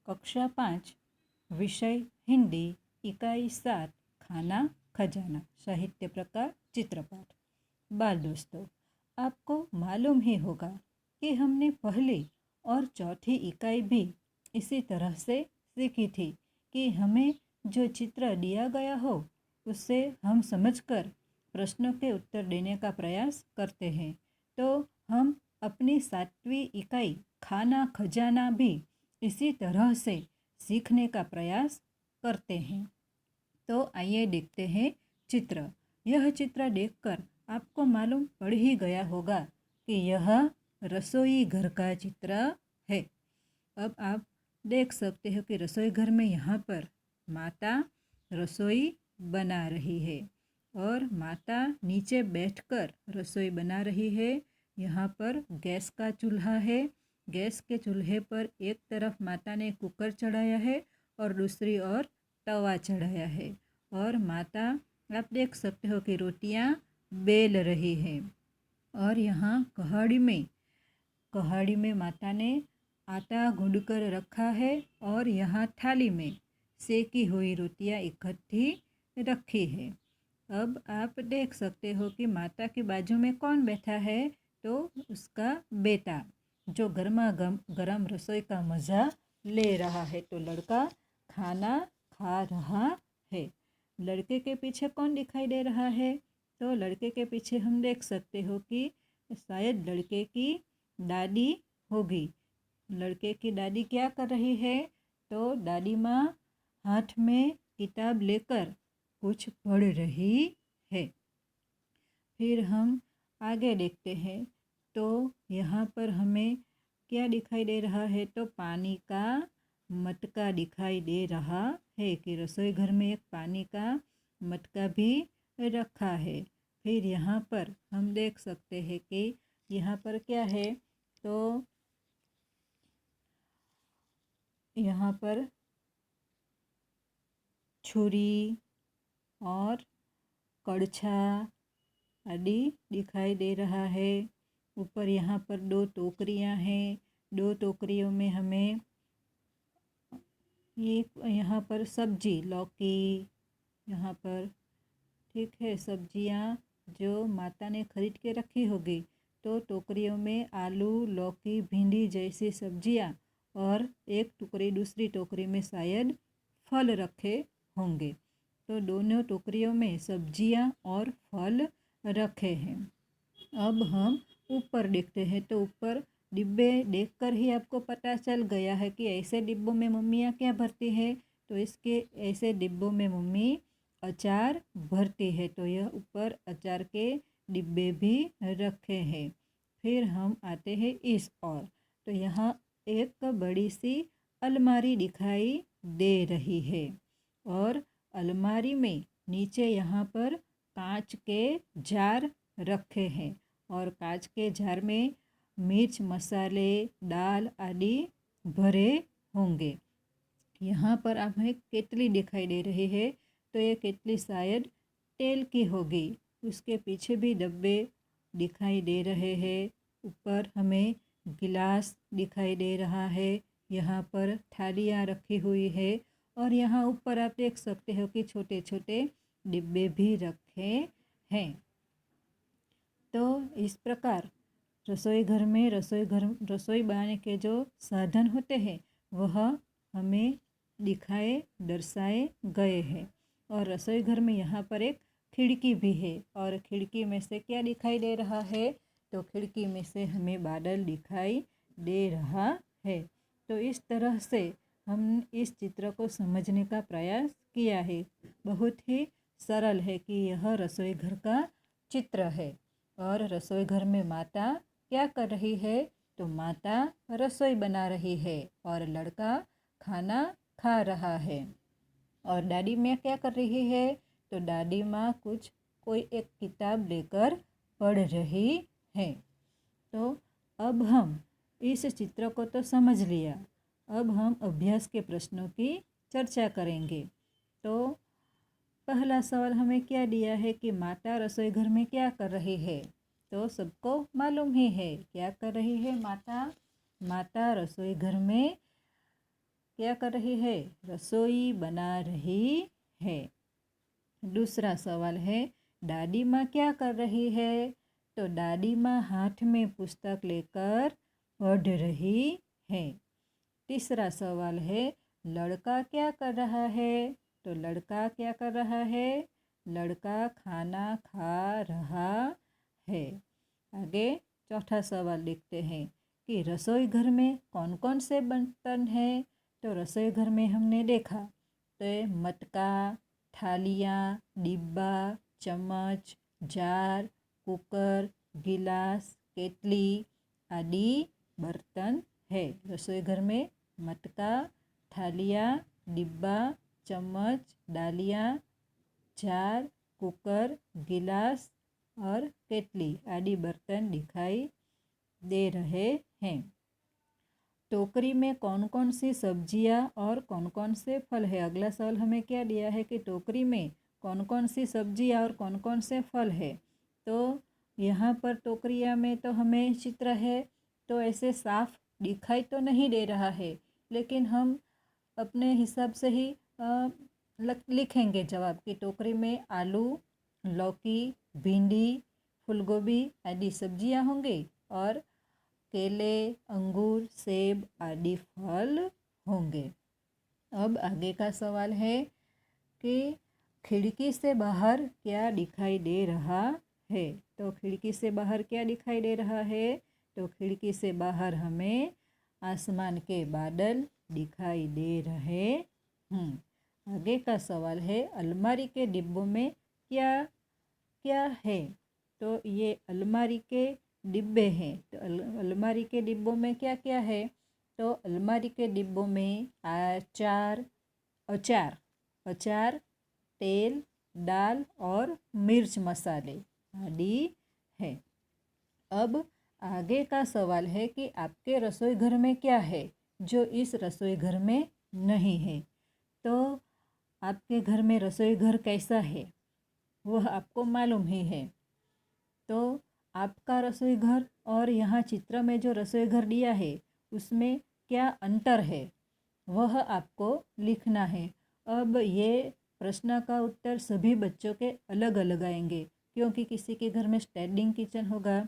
कक्षा 5 विषय हिंदी इकाई 7 खाना खजाना साहित्य प्रकार चित्रपाठ। बाल दोस्तों, आपको मालूम ही होगा कि हमने पहली और चौथी इकाई भी इसी तरह से सीखी थी कि हमें जो चित्र दिया गया हो उससे हम समझकर प्रश्नों के उत्तर देने का प्रयास करते हैं। तो हम अपनी 7वीं इकाई खाना खजाना भी इसी तरह से सीखने का प्रयास करते हैं। तो आइए देखते हैं चित्र। यह चित्र देखकर आपको मालूम पड़ ही गया होगा कि यह रसोई घर का चित्र है। अब आप देख सकते हो कि रसोई घर में यहाँ पर माता रसोई बना रही है और माता नीचे बैठकर रसोई बना रही है। यहाँ पर गैस का चूल्हा है। गैस के चूल्हे पर एक तरफ माता ने कुकर चढ़ाया है और दूसरी ओर तवा चढ़ाया है और माता आप देख सकते हो कि रोटियां बेल रही है। और यहाँ कहाड़ी में माता ने आटा गूंद कर रखा है और यहाँ थाली में सेकी हुई रोटियां इकट्ठी रखी है। अब आप देख सकते हो कि माता के बाजू में कौन बैठा है, तो उसका बेटा जो गर्मा गरम रसोई का मज़ा ले रहा है। तो लड़का खाना खा रहा है। लड़के के पीछे कौन दिखाई दे रहा है, तो लड़के के पीछे हम देख सकते हो कि शायद लड़के की दादी होगी। लड़के की दादी क्या कर रही है, तो दादी माँ हाथ में किताब लेकर कुछ पढ़ रही है। फिर हम आगे देखते हैं तो यहाँ पर हमें क्या दिखाई दे रहा है, तो पानी का मटका दिखाई दे रहा है कि रसोई घर में एक पानी का मटका भी रखा है। फिर यहाँ पर हम देख सकते हैं कि यहाँ पर क्या है, तो यहाँ पर छुरी और कड़छा आदि दिखाई दे रहा है। ऊपर यहाँ पर 2 टोकरियाँ हैं। 2 टोकरियों में हमें यहाँ पर सब्जी लौकी, यहाँ पर ठीक है सब्जियाँ जो माता ने खरीद के रखी होगी। तो टोकरियों में आलू लौकी भिंडी जैसी सब्जियाँ और एक टोकरी दूसरी टोकरी में शायद फल रखे होंगे। तो दोनों टोकरियों में सब्जियाँ और फल रखे हैं। अब हम ऊपर देखते हैं तो ऊपर डिब्बे देखकर ही आपको पता चल गया है कि ऐसे डिब्बों में मम्मियाँ क्या भरती है, तो इसके ऐसे डिब्बों में मम्मी अचार भरती है। तो यह ऊपर अचार के डिब्बे भी रखे हैं। फिर हम आते हैं इस ओर, तो यहाँ एक बड़ी सी अलमारी दिखाई दे रही है और अलमारी में नीचे यहाँ पर कांच के जार रखे हैं और कांच के जार में मिर्च मसाले दाल आदि भरे होंगे। यहाँ पर हमें केतली दिखाई दे रही है, तो ये केतली शायद तेल की होगी। उसके पीछे भी डब्बे दिखाई दे रहे हैं। ऊपर हमें गिलास दिखाई दे रहा है। यहाँ पर थालियाँ रखी हुई है और यहाँ ऊपर आप देख सकते हो कि छोटे छोटे डिब्बे भी रखे हैं। तो इस प्रकार रसोई घर में रसोई बनाने के जो साधन होते हैं वह हमें दर्शाए गए हैं। और रसोई घर में यहाँ पर एक खिड़की भी है और खिड़की में से क्या दिखाई दे रहा है, तो खिड़की में से हमें बादल दिखाई दे रहा है। तो इस तरह से हम इस चित्र को समझने का प्रयास किया है। बहुत ही सरल है कि यह रसोई घर का चित्र है और रसोई घर में माता क्या कर रही है, तो माता रसोई बना रही है और लड़का खाना खा रहा है। और दादी माँ क्या कर रही है, तो दादी माँ कोई एक किताब लेकर पढ़ रही है। तो अब हम इस चित्र को तो समझ लिया। अब हम अभ्यास के प्रश्नों की चर्चा करेंगे। तो पहला सवाल हमें क्या दिया है कि माता रसोई घर में क्या कर रही है, तो सबको मालूम ही है क्या कर रही है माता रसोई घर में क्या कर रही है? रसोई बना रही है। दूसरा सवाल है, दादी माँ क्या कर रही है? तो दादी माँ हाथ में पुस्तक लेकर पढ़ रही है। तीसरा सवाल है, लड़का क्या कर रहा है? तो लड़का क्या कर रहा है? लड़का खाना खा रहा है। आगे चौथा सवाल देखते हैं कि रसोई घर में कौन कौन से बर्तन हैं? तो रसोई घर में हमने देखा तो मटका, थालियाँ, डिब्बा, चम्मच, जार, कुकर, गिलास, केतली आदि बर्तन है। रसोई घर में मटका, थालियाँ, डिब्बा, चम्मच, डालियाँ, जार, कुकर, गिलास और केतली आदि बर्तन दिखाई दे रहे हैं। टोकरी में कौन कौन सी सब्जियां और कौन कौन से फल है? अगला सवाल हमें क्या दिया है कि टोकरी में कौन कौन सी सब्जियां और कौन कौन से फल है? तो यहाँ पर टोकरिया में तो हमें चित्र है तो ऐसे साफ दिखाई तो नहीं दे रहा है, लेकिन हम अपने हिसाब से ही लिखेंगे जवाब कि टोकरी में आलू, लौकी, भिंडी, फूलगोभी आदि सब्जियां होंगे और केले, अंगूर, सेब आदि फल होंगे। अब आगे का सवाल है कि खिड़की से बाहर क्या दिखाई दे रहा है? तो खिड़की से बाहर क्या दिखाई दे रहा है? तो खिड़की से बाहर हमें आसमान के बादल दिखाई दे रहे हैं। आगे का सवाल है, अलमारी के डिब्बों में क्या क्या है? तो ये अलमारी के डिब्बे हैं। तो अलमारी के डिब्बों में क्या क्या है? तो अलमारी के डिब्बों में अचार, तेल, दाल और मिर्च मसाले आदि है। अब आगे का सवाल है कि आपके रसोई घर में क्या है जो इस रसोई घर में नहीं है? तो आपके घर में रसोई घर कैसा है वह आपको मालूम ही है। तो आपका रसोई घर और यहाँ चित्र में जो रसोई घर दिया है उसमें क्या अंतर है वह आपको लिखना है। अब ये प्रश्न का उत्तर सभी बच्चों के अलग अलग आएंगे, क्योंकि किसी के घर में स्टैंडिंग किचन होगा,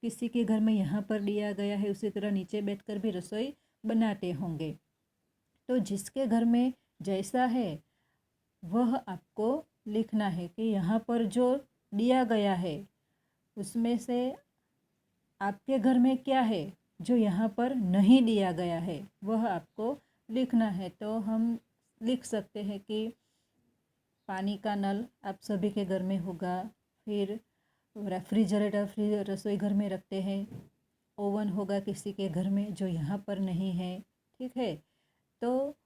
किसी के घर में यहाँ पर दिया गया है उसी तरह नीचे बैठकर भी रसोई बनाते होंगे। तो जिसके घर में जैसा है वह आपको लिखना है कि यहाँ पर जो दिया गया है उसमें से आपके घर में क्या है जो यहाँ पर नहीं दिया गया है वह आपको लिखना है। तो हम लिख सकते हैं कि पानी का नल आप सभी के घर में होगा, फिर रेफ्रिजरेटर रसोई घर में रखते हैं, ओवन होगा किसी के घर में जो यहाँ पर नहीं है। ठीक है, तो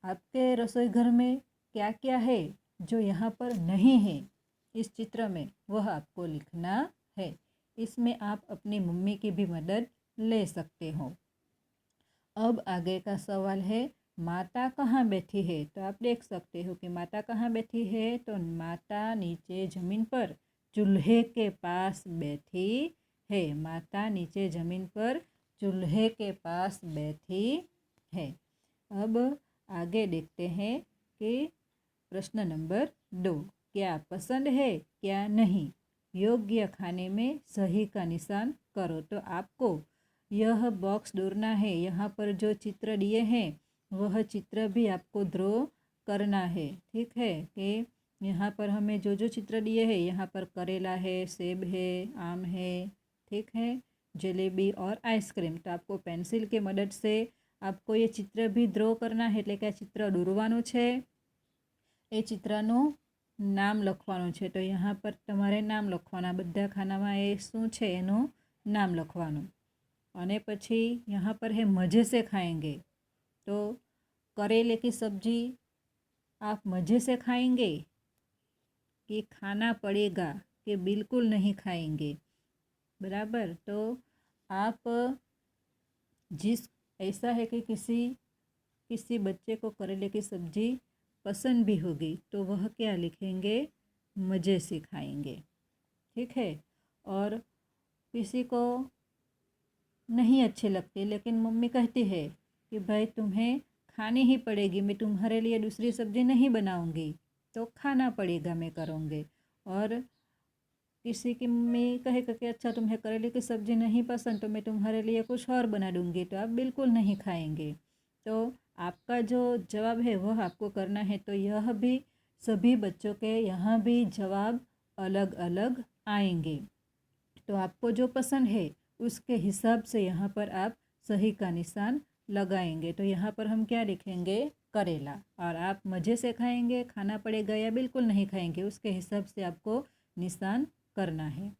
आपके रसोई घर में क्या क्या है जो यहाँ पर नहीं है इस चित्र में वह आपको लिखना है। इसमें आप अपनी मम्मी की भी मदद ले सकते हो। अब आगे का सवाल है, माता कहाँ बैठी है? तो आप देख सकते हो कि माता कहाँ बैठी है। तो माता नीचे ज़मीन पर चूल्हे के पास बैठी है। माता नीचे ज़मीन पर चूल्हे के पास बैठी है। अब आगे देखते हैं कि प्रश्न नंबर 2, क्या पसंद है क्या नहीं? योग्य खाने में सही का निशान करो। तो आपको यह बॉक्स ढूंढना है। यहाँ पर जो चित्र दिए हैं वह चित्र भी आपको ड्रॉ करना है। ठीक है, कि यहाँ पर हमें जो जो चित्र दिए हैं, यहाँ पर करेला है, सेब है, आम है, ठीक है, जलेबी और आइसक्रीम। तो आपको पेंसिल के मदद से आपको ये चित्र भी ड्रॉ करना है, એટલે કે આ ચિત્ર દોરવાનું છે। એ ચિત્રનું નામ લખવાનું છે। તો यहाँ पर તમારે નામ લખવાના, બધા ખાનામાં એ શું છે એનું નામ લખવાનું। અને પછી यहाँ पर है मज़े से खाएंगे। तो करेले की सब्जी आप मज़े से खाएंगे कि खाना पड़ेगा कि बिल्कुल नहीं खाएंगे? बराबर। तो आप जिस ऐसा है कि किसी बच्चे को करेले की सब्जी पसंद भी होगी तो वह क्या लिखेंगे? मज़े से खाएंगे। ठीक है, और किसी को नहीं अच्छे लगते लेकिन मम्मी कहती है कि भाई तुम्हें खानी ही पड़ेगी, मैं तुम्हारे लिए दूसरी सब्जी नहीं बनाऊंगी, तो खाना पड़ेगा, मैं करूँगी। और किसी की मम्मी कहेगा कि अच्छा तुम्हें करेले की सब्ज़ी नहीं पसंद तो मैं तुम्हारे लिए कुछ और बना दूँगी, तो आप बिल्कुल नहीं खाएंगे। तो आपका जो जवाब है वह आपको करना है। तो यह भी सभी बच्चों के यहाँ भी जवाब अलग अलग आएंगे। तो आपको जो पसंद है उसके हिसाब से यहाँ पर आप सही का निशान लगाएंगे। तो यहाँ पर हम क्या लिखेंगे? करेला। और आप मज़े से खाएंगे, खाना पड़ेगा या बिल्कुल नहीं खाएंगे, उसके हिसाब से आपको निशान करना है।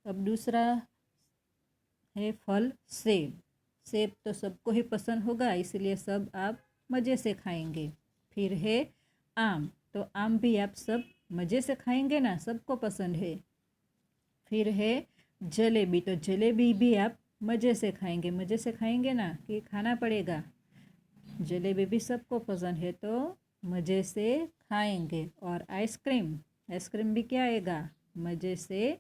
अब दूसरा है फल सेब। सेब तो सबको ही पसंद होगा, इसलिए सब आप मज़े से खाएंगे। फिर है आम, तो आम भी आप सब मज़े से खाएंगे ना, सबको पसंद है। फिर है जलेबी, तो जलेबी भी आप मज़े से खाएंगे, मज़े से खाएंगे ना कि खाना पड़ेगा। जलेबी भी सबको पसंद है तो मज़े से खाएंगे। और आइसक्रीम, आइसक्रीम भी क्या आएगा? मज़े से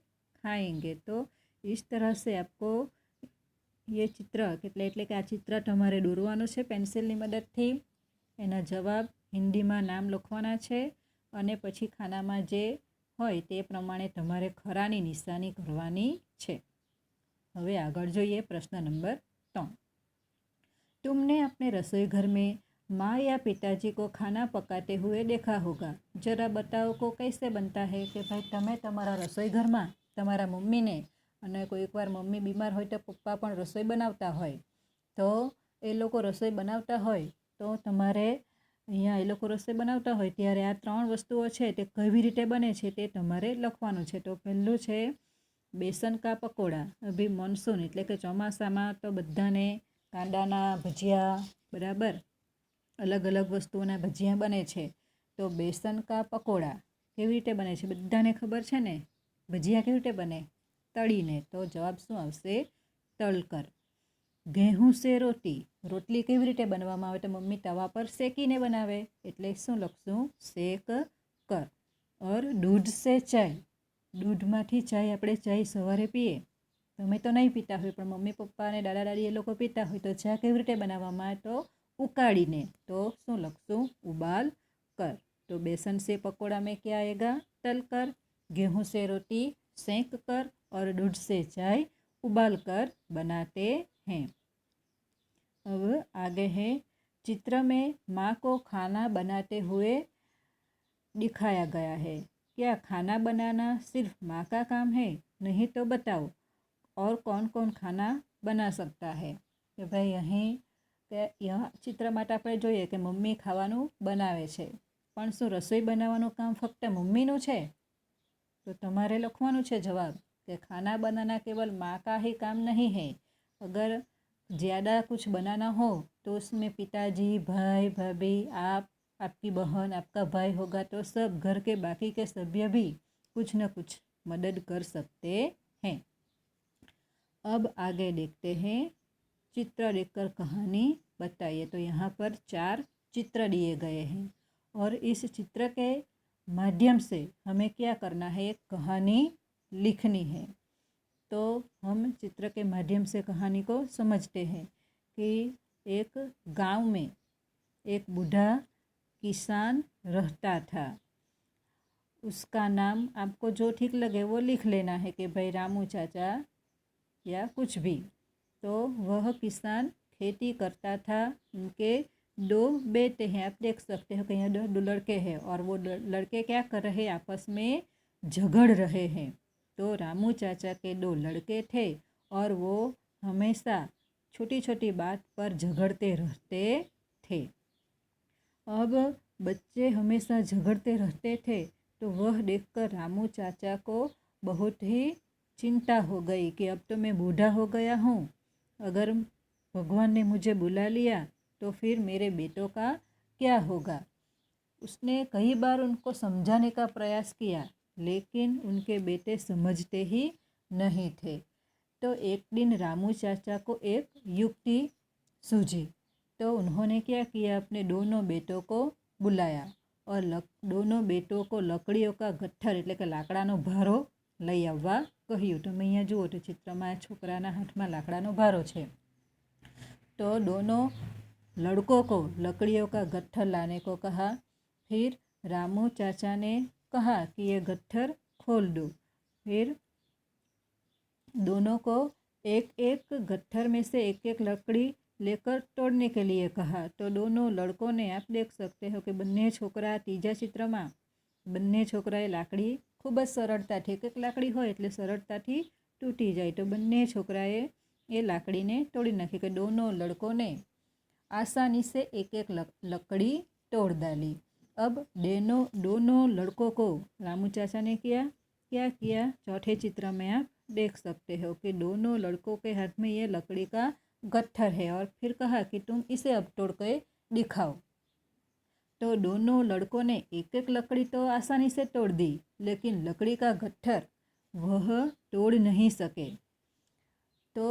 खाएंगे। तो इस तरह से आपको ये चित्र એટલે કે આ ચિત્ર તમારે દોરવાનું છે પેન્સિલની મદદથી। એના જવાબ હિન્દીમાં નામ લખવાના છે અને પછી ખાનામાં જે હોય તે પ્રમાણે તમારે ખરાની નિશાની કરવાની છે। હવે આગળ જોઈએ પ્રશ્ન નંબર 3। तुमने अपने रसोई घर में माँ या पिताजी को खाना पकाते हुए देखा होगा, जरा बताओ को कैसे बनता है। कि भाई તમે તમારા રસોઈ ઘરમાં તમારા મમ્મીને અને કોઈકવાર મમ્મી બીમાર હોય તો પપ્પા પણ રસોઈ બનાવતા હોય, તો એ લોકો રસોઈ બનાવતા હોય તો તમારે અહીંયા એ લોકો રસોઈ બનાવતા હોય ત્યારે આ 3 વસ્તુઓ છે તે કેવી રીતે બને છે તે તમારે લખવાનું છે। તો પહેલું છે બેસન કા પકોડા। અભી મોન્સૂન એટલે કે ચોમાસામાં તો બધાને કાંદાના ભજીયા, બરાબર, અલગ અલગ વસ્તુઓના ભજીયા બને છે। તો બેસન કા પકોડા કેવી રીતે બને છે બધાને ખબર છે ને। ભજીયા કેવી રીતે બને? તળીને। તો જવાબ શું આવશે? તળકર। ઘેહું સે રોટી, રોટલી કેવી રીતે બનાવવામાં આવે? તો મમ્મી તવા પર શેકીને બનાવે, એટલે શું લખશું? શેક કર। और दूध से चाय, दूधમાંથી ચાય આપણે ચાય સવારે પીએ, તમે તો નહીં પીતા હોય પણ મમ્મી પપ્પા અને દાદા દાદી એ લોકો પીતા હોય, તો ચા કેવી રીતે બનાવવામાં આવે? તો ઉકાળીને। તો શું લખશું? ઉબાલ કર। तो बेसन से पकोड़ा में क्या आएगा? तलकर। गेहूं से रोटी सेंक कर और दूध से चाय उबाल कर बनाते हैं। अब आगे है चित्र में माँ को खाना बनाते हुए दिखाया गया है, क्या खाना बनाना सिर्फ माँ का काम है? नहीं तो बताओ और कौन कौन खाना बना सकता है। કે ભાઈ અહીં ચિત્ર માટે આપણે જોઈએ કે મમ્મી ખાવાનું બનાવે છે, પણ શું રસોઈ બનાવવાનું કામ ફક્ત મમ્મીનું છે? તો તમારે લખવાનું છે જવાબ कि खाना बनाना केवल माँ का ही काम नहीं है। अगर ज़्यादा कुछ बनाना हो तो उसमें पिताजी, भाई, भाभी, आप, आपकी बहन, आपका भाई होगा तो सब घर के बाकी के सभ्य भी कुछ न कुछ मदद कर सकते हैं। अब आगे देखते हैं, चित्र देखकर कहानी बताइए। तो यहाँ पर 4 चित्र दिए गए हैं और इस चित्र के माध्यम से हमें क्या करना है? एक कहानी लिखनी है। तो हम चित्र के माध्यम से कहानी को समझते हैं कि एक गांव में एक बूढ़ा किसान रहता था। उसका नाम आपको जो ठीक लगे वो लिख लेना है कि भाई रामू चाचा या कुछ भी। तो वह किसान खेती करता था। उनके 2 बेटे हैं, आप देख सकते हो कि यहाँ 2 लड़के हैं और वो लड़के क्या कर रहे हैं? आपस में झगड़ रहे हैं। तो रामू चाचा के 2 लड़के थे और वो हमेशा छोटी छोटी बात पर झगड़ते रहते थे। अब बच्चे हमेशा झगड़ते रहते थे तो वह देखकर रामू चाचा को बहुत ही चिंता हो गई कि अब तो मैं बूढ़ा हो गया हूँ, अगर भगवान ने मुझे बुला लिया तो फिर मेरे बेटों का क्या होगा। उसने कई बार उनको समझाने का प्रयास किया लेकिन उनके बेटे समझते ही नहीं थे। तो एक दिन रामू चाचा को एक युक्ति सूझी। तो उन्होंने क्या किया? अपने दोनों बेटों को बुलाया और दोनों बेटों को लकड़ियों का गट्ठर એટલે કે લાકડાનો ભારો લઈ આવવા કહ્યું। તમે અહીંયા જુઓ તો ચિત્રમાં છોકરાના હાથમાં લાકડાનો ભારો છે। તો दोनों लड़कों को लकड़ियों का गट्ठर लाने को कहा। फिर रामू चाचा ने कहा कि ये गट्ठर खोल दो। फिर दोनों को एक एक गट्ठर में से एक एक लकड़ी लेकर तोड़ने के लिए कहा। तो दोनों लड़कों ने, आप देख सकते हो कि બંને છોકરા ત્રીજા ચિત્રમાં બંને છોકરાએ લાકડી ખૂબ જ સરળતાથી, એક એક લાકડી હોય એટલે સરળતાથી તૂટી જાય, તો બંને છોકરાએ એ લાકડીને તોડી નાખી કે दोनों लड़कों ने आसानी से एक एक लकड़ी तोड़ डाली। अब दोनों लड़कों को रामू चाचा ने क्या किया, चौथे चित्र में आप देख सकते हो कि दोनों लड़कों के हाथ में ये लकड़ी का गट्ठर है और फिर कहा कि तुम इसे अब तोड़ के दिखाओ। तो दोनों लड़कों ने एक एक लकड़ी तो आसानी से तोड़ दी, लेकिन लकड़ी का गट्ठर वह तोड़ नहीं सके। तो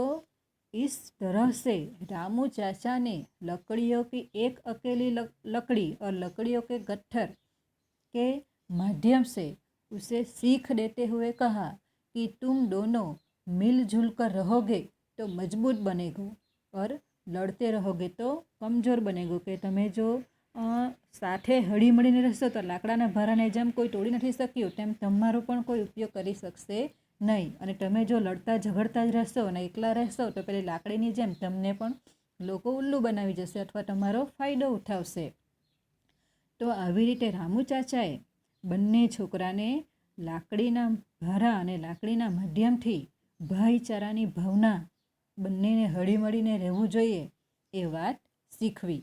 इस तरह से रामू चाचा ने लकड़ियों की एक अकेली लकड़ी और लकड़ियों के गट्ठर के माध्यम से उसे सीख देते हुए कहा कि तुम दोनों मिलजुल कर रहोगे तो मजबूत बनेगो और लड़ते रहोगे तो कमजोर बनेगो। कि તમે જો સાથે હળી મળીને રહેશો તો લાકડાના ભારાને જેમ કોઈ તોડી નથી શક્યું તેમ તમારો પણ કોઈ ઉપયોગ કરી શકશે નહીં, અને તમે જો લડતા ઝઘડતા જ રહેશો અને એકલા રહેશો તો પેલી લાકડીની જેમ તમને પણ લોકો ઉલ્લુ બનાવી જશે અથવા તમારો ફાયદો ઉઠાવશે। તો આવી રીતે રામુ ચાચાએ બંને છોકરાને લાકડીના ભારા અને લાકડીના માધ્યમથી ભાઈચારાની ભાવના, બંનેને હળીમળીને રહેવું જોઈએ એ વાત શીખવી।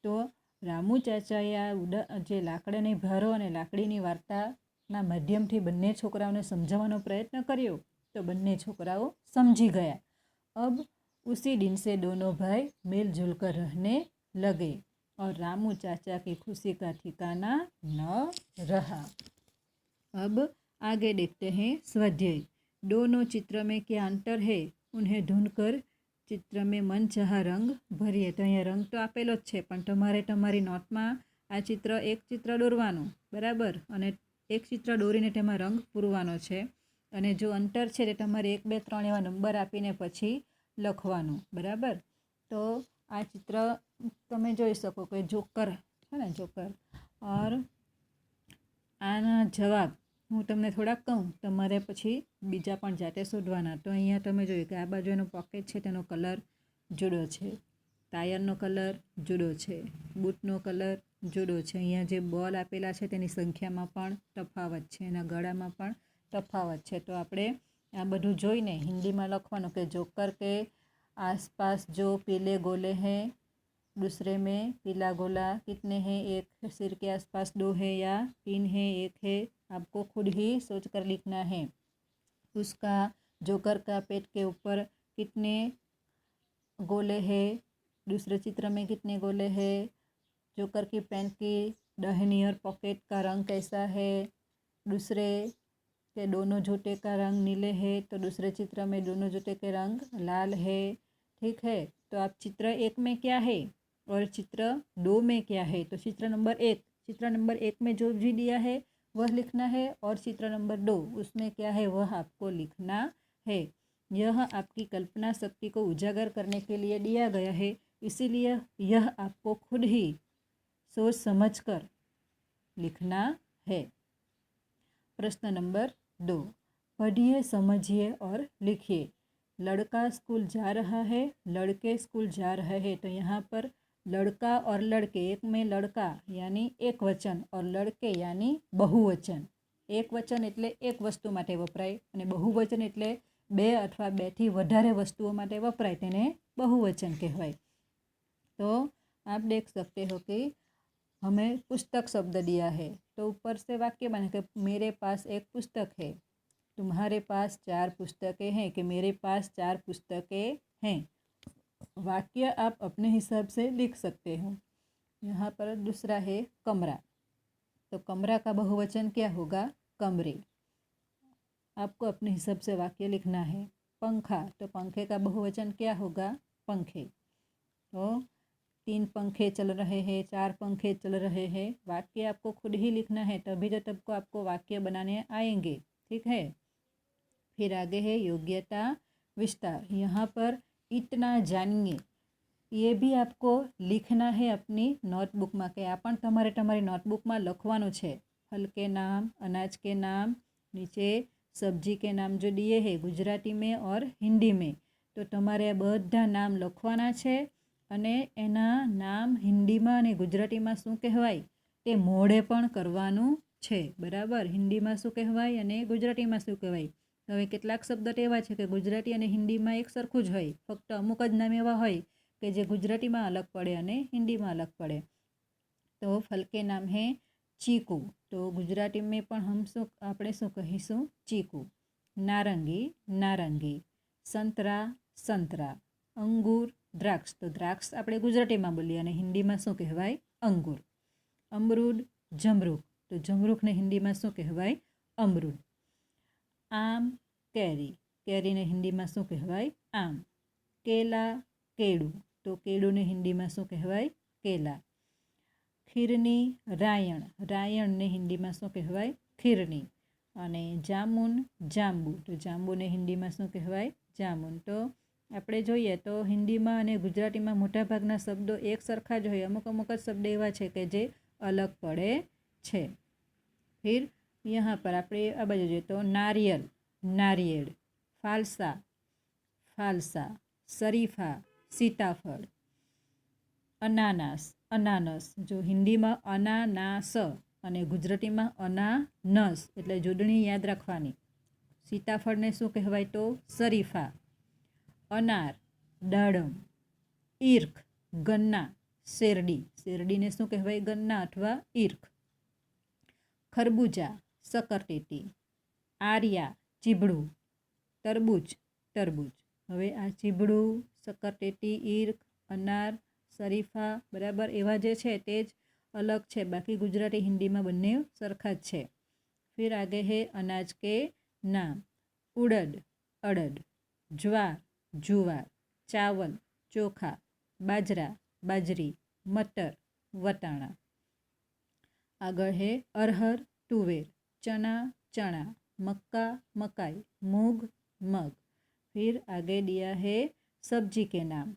તો રામુ ચાચાએ આ જે લાકડાની ભારો અને લાકડીની વાર્તાના માધ્યમથી બંને છોકરાઓને સમજાવવાનો પ્રયત્ન કર્યો તો બંને છોકરાઓ સમજી ગયા। अब उसी दिन से दोनों भाई मिलजुल कर रहने लगे और रामू चाचा की खुशी का ठिकाना न रहा। अब आगे देखते हैं स्वाध्याय। दोनों चित्र में क्या अंतर है उन्हें ढूंढकर चित्र में मनचाहा रंग भरिए। तो अहीं रंग तो आपेलो ज छे पण तमारे तमारी नोटमां आ चित्र एक चित्र दोरवानुं, बराबर, अने एक चित्र दोरीने तेमां रंग पूरवानो छे अने जो अंतर छे ते तमारे 1 2 3 एवा नंबर आपीने पछी लखवानुं, बराबर। तो आ चित्र तमे जोई शको कि जोकर है ने, जोकर। और आना जवाब हूँ तमने थोड़ा कहूँ, तमारे पछी बीजा पण जाते शोधवाना। तो अहींया तमे जोयुं कि आ बाजुनो पॉकेट छे तेनो कलर जुदो छे, टायरनो कलर जुदो छे, बूटनो कलर जुदो छे। अहींया जे बॉल आपेला छे तेनी संख्यामां पण तफावत छे, एना गळामां पण तफावत छे। तो आपणे आ बधुं जोईने हिंदीमां लखवानुं कि जोकर के आसपास जो पीले गोले हैं, दूसरे में पीला गोला कितने हैं, एक सिर के आसपास 2 है या 3 है, 1 है, आपको खुद ही सोच कर लिखना है। उसका जोकर का पेट के ऊपर कितने गोले हैं, दूसरे चित्र में कितने गोले हैं, जोकर की पैंट की दाहिनी ओर पॉकेट का रंग कैसा है, दूसरे के दोनों जूते का रंग नीले है तो दूसरे चित्र में दोनों जूते के रंग लाल है। ठीक है, तो आप चित्र 1 में क्या है और चित्र 2 में क्या है। तो चित्र नंबर 1 में जो भी दिया है वह लिखना है और चित्र नंबर 2 उसमें क्या है वह आपको लिखना है। यह आपकी कल्पना शक्ति को उजागर करने के लिए दिया गया है, इसीलिए यह आपको खुद ही सोच समझकर लिखना है। प्रश्न नंबर 2, पढ़िए, समझिए और लिखिए। लड़का स्कूल जा रहा है, लड़के स्कूल जा रहे हैं। तो यहाँ पर लड़का और लड़के, एक में लड़का यानी एक वचन और लड़के यानी बहुवचन। एक वचन एटले एक वस्तु माटे वपराय अने बहुवचन एटले 2 अथवा 2 थी वधारे वस्तुओं माटे वपराय, तेने बहुवचन कहवाय। तो आप देख सकते हो कि हमें पुस्तक शब्द दिया है तो ऊपर से वाक्य बने कि मेरे पास एक पुस्तक है, तुम्हारे पास 4 पुस्तकें हैं, कि मेरे पास 4 पुस्तकें हैं। वाक्य आप अपने हिसाब से लिख सकते हो। यहाँ पर दूसरा है कमरा, तो कमरा का बहुवचन क्या होगा, कमरे। आपको अपने हिसाब से वाक्य लिखना है। पंखा, तो पंखे का बहुवचन क्या होगा, पंखे। तो 3 पंखे चल रहे हैं, 4 पंखे चल रहे हैं। वाक्य आपको खुद ही लिखना है, तभी तो तब आपको वाक्य बनाने आएंगे। ठीक है, फिर आगे है योग्यता विस्तार। यहाँ पर इतना जानिए, ये भी आपको लिखना है अपनी नोटबुक में कि आ पण तमारे तमारी नोटबुक में लखवानुं छे। फल के नाम, अनाज के नाम, नीचे सब्जी के नाम जो दिए है गुजराती में और हिंदी में, तो तमारे आ बधा नाम लखवाना छे अने एना नाम हिंदी में अने गुजराती में शुं कहेवाय ते मोढे पण करवानुं छे। बराबर, हिंदी में शुं कहेवाय अने गुजराती में शुं कहेवाय। हवे केटलाक शब्द एवा छे कि गुजराती अने हिंदी में एक सरखुं ज होय, फक्त अमुक ज नाम एवा होय कि जे गुजराती में अलग पड़े अने हिंदी में अलग पड़े। तो फल के नाम है चीकू, तो गुजराती में पण हम शू आपणे शू कहीशुं चीकू। नारंगी नारंगी, संतरा संतरा, अंगूर द्राक्ष, तो द्राक्ष આપણે ગુજરાતીમાં બોલીએ અને હિન્દીમાં શું કહેવાય અંગૂર। અમરૂદ જમરૂખ, તો જમરૂખને હિન્દીમાં શું કહેવાય અમરૂદ। આમ કેરી, કેરીને હિન્દીમાં શું કહેવાય આમ। કેલા કેળું, તો કેળુંને હિન્દીમાં શું કહેવાય કેલા। ખીરની રાયણ, રાયણને હિન્દીમાં શું કહેવાય ખીરની। અને જામુન જાંબુ, તો જાંબુને હિન્દીમાં શું કહેવાય જામુન। તો આપણે જોઈએ તો હિન્દીમાં અને ગુજરાતીમાં મોટાભાગના શબ્દો એક સરખા જ હોય, અમુક અમુક જ શબ્દ એવા છે કે જે અલગ પડે છે। फिर यहाँ पर આપણે આ બાજુ જોઈએ તો નારિયેલ નારિયેળ, ફાલસા ફાલસા, શરીફા सीताफळ, अनानास अनानस, जो हिंदी में अनानास अने गुजराती में अनानस एटले जोडणी याद राखवानी। सीताफळ ने शुं कहेवाय तो शरीफा। अनार दाडम, ईर्ख गन्ना, शेरडी, शेरडी ने शुं कहेवाय गन्ना अथवा ईर्ख। खरबूजा सकरटेटी, आर्या चीबड़ू, तरबूज तरबूज। हवे आ चीबड़ू सकरटेटी ईर्ख अनार शरीफा बराबर एवा जे छे ते ज अलग छे, बाकी गुजराती हिंदी में बंने सरखा ज छे। फिर आगे है अनाज के नाम। उड़द अड़द, ज्वार जुवार, चावल चोखा, बाजरा बाजरी, मटर वटाणा। आगळ है अरहर तुवेर, चना चना, मक्का मकाई, मूग मग। फिर आगे दिया है सब्जी के नाम।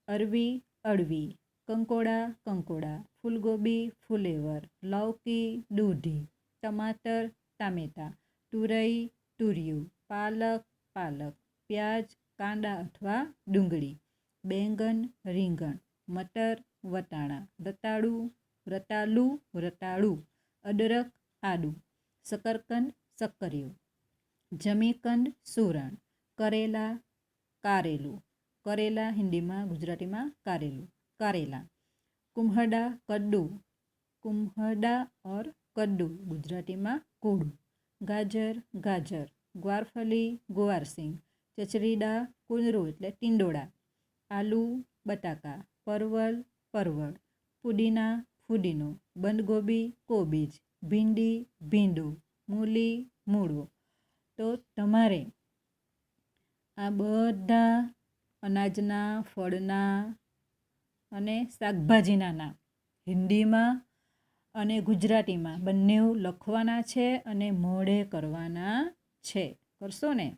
अरवी अड़वी, कंकोड़ा कंकोड़ा, फूलगोभी फुलेवर, लौकी दूधी, टमाटर टामेटा, तुरई तुरियु, पालक पालक, प्याज कांदा अथवा डूंगળી, बेंगन રીંગણ, मटर वटाणा, रताळू रतालू रताळू, अदरक आदू, शकरकंद सक्करियो, जमीकंद सूरण, करेला कारेलू, करेला हिंदी में गुजराती में कारेलू कारेला। कुम्हड़ा कद्दू, कुम्हड़ा और कद्दू गुजराती में कोडू। गाजर गाजर, ग्वारफली गुवारसिंग, चचरीडा कुंदरू एटले टींडोळा, आलू बटाका, परवल परवळ, पुदीना फुदीनो, बंदगोभी कोबीज, भींडी भींडू, मूली मूळो। तो तमारे आ बधा अनाजना फळना अने शाकभाजीना नाम हिंदी में अने गुजराती में बंने लखवाना छे अने मोढे करवाना छे। करशो ने?